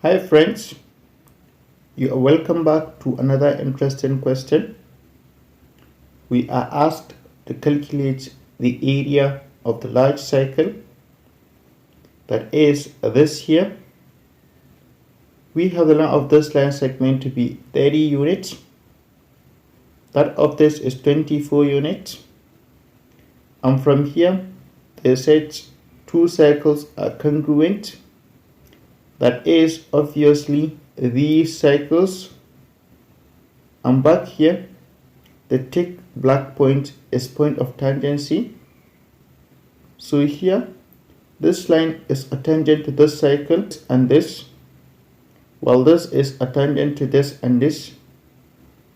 Hi friends, you are welcome back to another interesting question. We are asked to calculate the area of the large circle, that is this here. We have the length of this line segment to be 30 units. That of this is 24 units. And from here, they said two circles are congruent. That is obviously these circles. And back here, the thick black point is point of tangency. So here, this line is a tangent to this circle and this, while this is a tangent to this, and this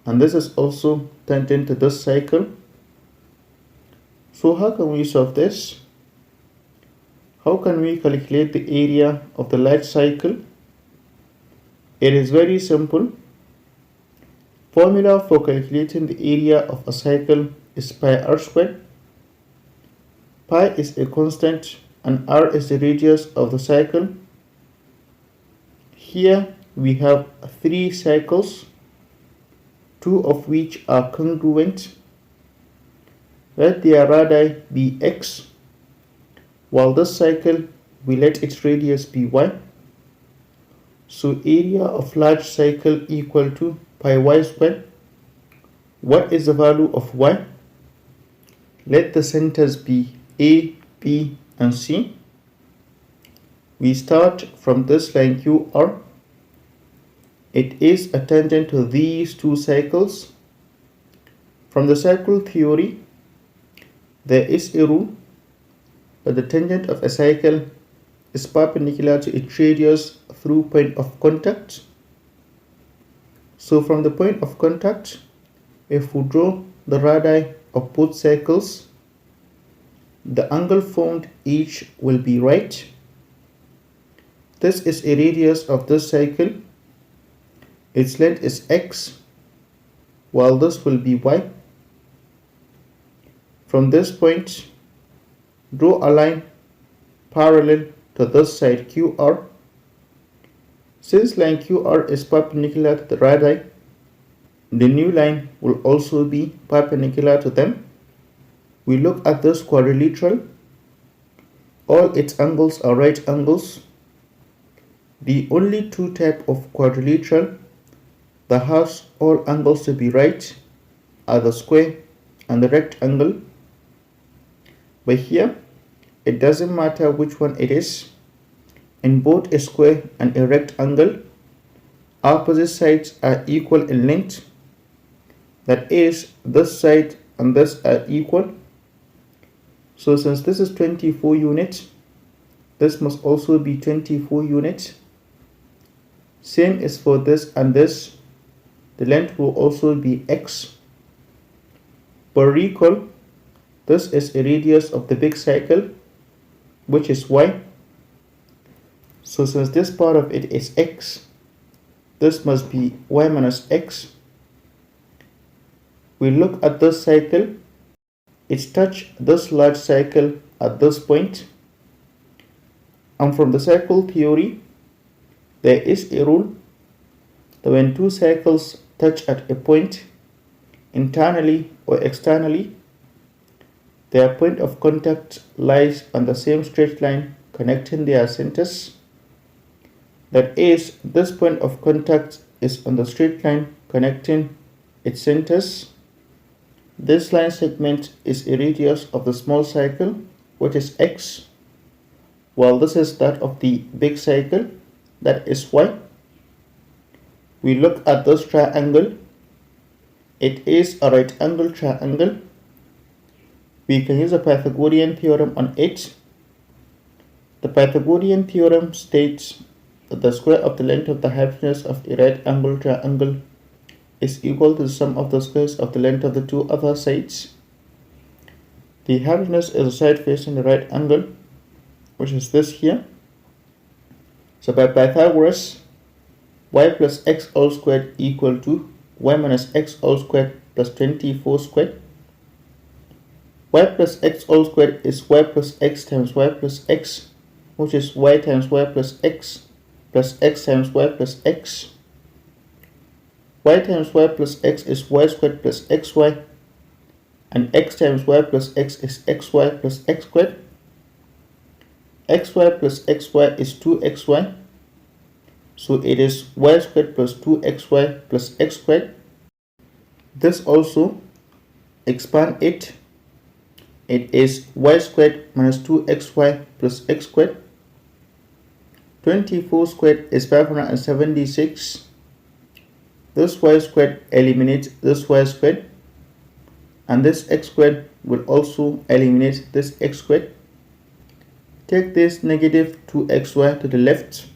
is also tangent to this circle. So how can we solve this? How can we calculate the area of the large circle? It is very simple. Formula for calculating the area of a circle is pi r squared. Pi is a constant and r is the radius of the circle. Here we have three circles, two of which are congruent. Let their radii be x, while this circle we let its radius be y. So area of large circle equal to pi y squared. What is the value of y? Let the centers be A, B, and C. We start from this line QR. It is a tangent to these two circles. From the circle theory, there is a rule that the tangent of a circle is perpendicular to its radius through point of contact. So from the point of contact, if we draw the radii of both circles, the angle formed each will be right. This is a radius of this circle. Its length is x, while this will be y. From this point, draw a line parallel to this side QR. Since line QR is perpendicular to the radii, the new line will also be perpendicular to them. We look at this quadrilateral. All its angles are right angles. The only two types of quadrilateral that has all angles to be right are the square and the rectangle. But here, it doesn't matter which one it is. In both a square and a rectangle, opposite sides are equal in length. That is, this side and this are equal. So since this is 24 units, this must also be 24 units. Same is for this and this. The length will also be x. But recall, this is a radius of the big circle, which is y. So since this part of it is x, this must be y minus x. We look at this circle. It touches this large circle at this point. And from the circle theory, there is a rule that when two circles touch at a point, internally or externally, their point of contact lies on the same straight line connecting their centers. That is, this point of contact is on the straight line connecting its centers. This line segment is a radius of the small circle, which is x, while this is that of the big circle, that is y. We look at this triangle. It is a right angle triangle. We can use a Pythagorean theorem on it. The Pythagorean theorem states that the square of the length of the hypotenuse of a right angle triangle is equal to the sum of the squares of the length of the two other sides. The hypotenuse is the side facing the right angle, which is this here. So by Pythagoras, y plus x all squared equal to y minus x all squared plus 24 squared. Y plus x all squared is y plus x times y plus x, which is y times y plus x. plus x times y plus x. Y times y plus x is y squared plus xy, and x times y plus x is xy plus x squared. Xy plus xy is 2xy, so it is y squared plus 2xy plus x squared. This also expand it. It is y squared minus 2xy plus x squared. 24 squared is 576. This y squared eliminates this y squared, and this x squared will also eliminate this x squared. Take this negative 2xy to the left.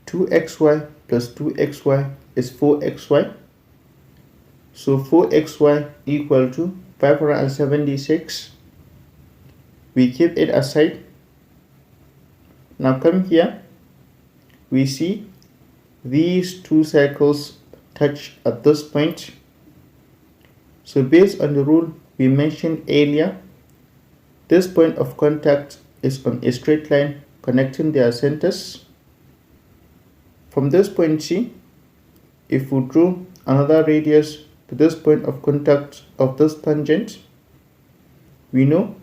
2xy plus 2xy is 4xy. So 4xy equal to 576. We keep it aside. Now come here. We see these two circles touch at this point. So based on the rule we mentioned earlier, this point of contact is on a straight line connecting their centers. From this point C, if we draw another radius to this point of contact of this tangent, we know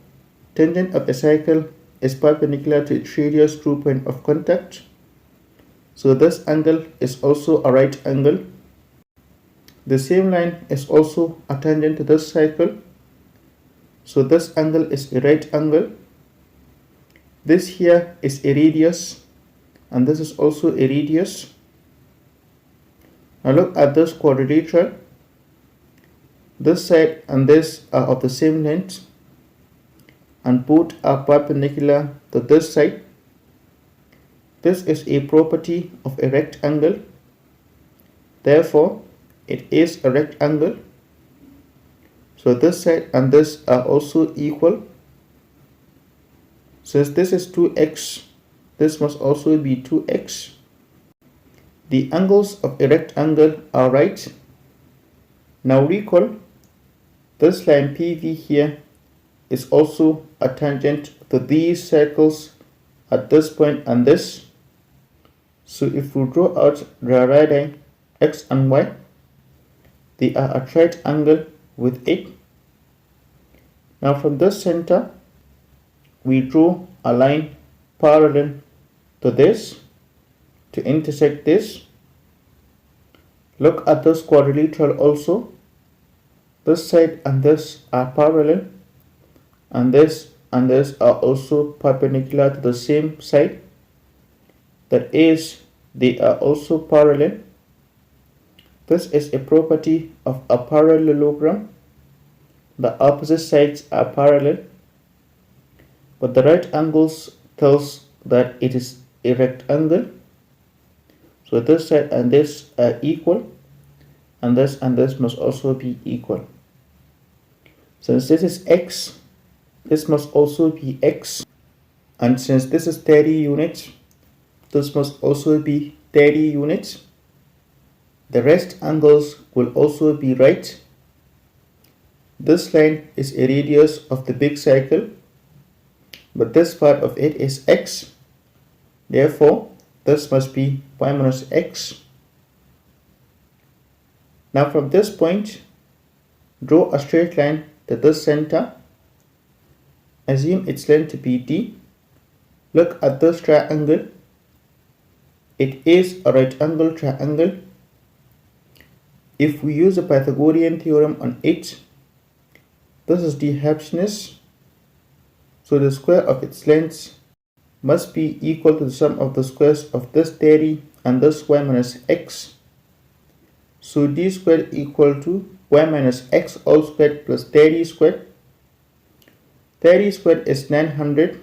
tangent of a cycle is perpendicular to its radius through point of contact. So this angle is also a right angle. The same line is also a tangent to this cycle. So this angle is a right angle. This here is a radius, and this is also a radius. Now look at this quadrilateral. This side and this are of the same length, and both are perpendicular to this side. This is a property of a rectangle. Therefore, it is a rectangle. So this side and this are also equal. Since this is 2x, this must also be 2x. The angles of a rectangle are right. Now recall, this line PV here is also a tangent to these circles at this point and this. So if we draw out the radii x and y, they are at right angle with it. Now from this center, we draw a line parallel to this to intersect this. Look at this quadrilateral also. This side and this are parallel, and this are also perpendicular to the same side. That is, they are also parallel. This is a property of a parallelogram. The opposite sides are parallel, but the right angles tells that it is a rectangle. So this side and this are equal, and this must also be equal. Since this is x, this must also be x, and since this is 30 units, this must also be 30 units. The rest angles will also be right. This line is a radius of the big circle, but this part of it is x. Therefore, this must be y minus x. Now from this point, draw a straight line to this center. Assume its length to be d. Look at this triangle. It is a right angle triangle. If we use the Pythagorean theorem on it, this is the hypotenuse. So the square of its length must be equal to the sum of the squares of this 30 and this y minus x. So d squared equal to y minus x all squared plus 30 squared. 30 squared is 900.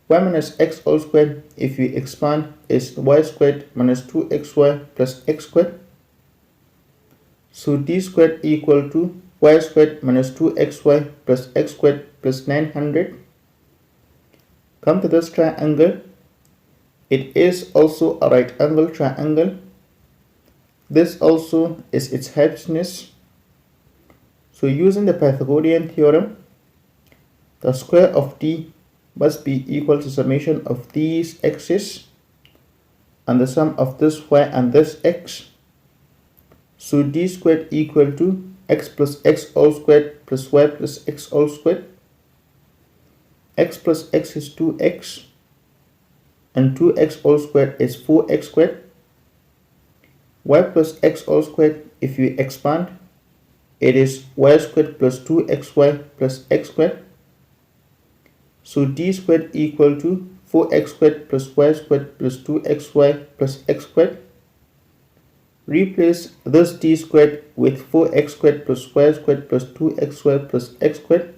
Y minus x all squared, if we expand, is y squared minus 2xy plus x squared. So d squared equal to y squared minus 2xy plus x squared plus 900. Come to this triangle. It is also a right angle triangle. This also is its hypotenuse. So using the Pythagorean theorem, the square of d must be equal to summation of these x's. and the sum of this y and this x. So d squared equal to x plus x all squared plus y plus x all squared. X plus x is 2x, and 2x all squared is 4x squared. Y plus x all squared, if you expand, it is y squared plus 2xy plus x squared. So d squared equal to 4x squared plus y squared plus 2xy plus x squared. Replace this d squared with 4x squared plus y squared plus 2xy plus x squared.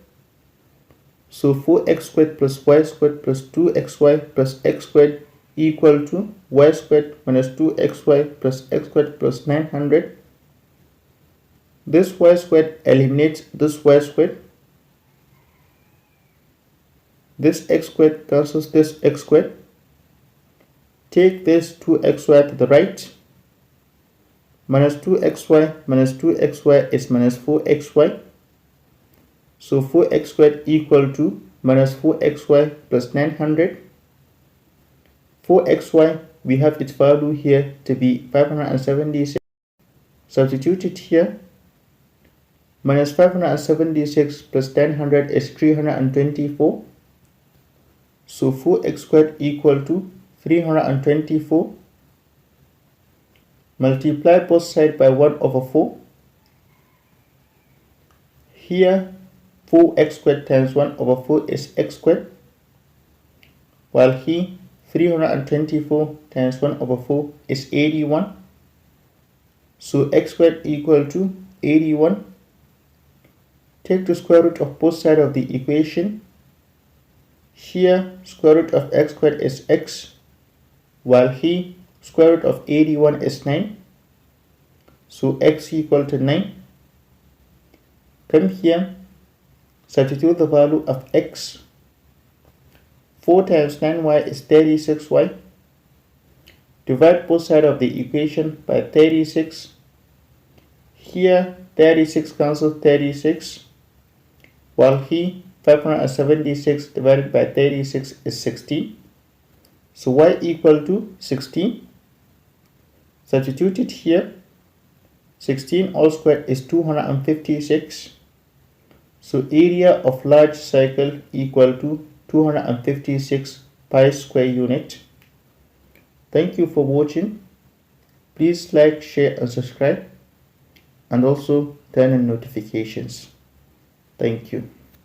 So 4x squared plus y squared plus 2xy plus x squared equal to y squared minus 2xy plus x squared plus 900. This y squared eliminates this y squared. This x squared cancels this x squared. Take this 2xy to the right. Minus 2xy is minus 4xy. So 4x squared equal to minus 4xy plus 900. 4xy, we have its value here to be 576. Substitute it here. Minus 576 plus 900 is 324. So 4x squared equal to 324. Multiply both sides by 1 over 4. Here 4x squared times 1 over 4 is x squared, while here 324 times 1 over 4 is 81. So x squared equal to 81. Take the square root of both sides of the equation. Here square root of x squared is x, while here square root of 81 is 9. So x equal to 9. Come here, substitute the value of x. 4 times 9y is 36y. Divide both sides of the equation by 36. Here 36 cancels 36, while here 576 divided by 36 is 16. So y equal to 16. Substitute it here. 16 all squared is 256. So area of large circle equal to 256 pi square unit. Thank you for watching. Please like, share and subscribe, and also turn on notifications. Thank you.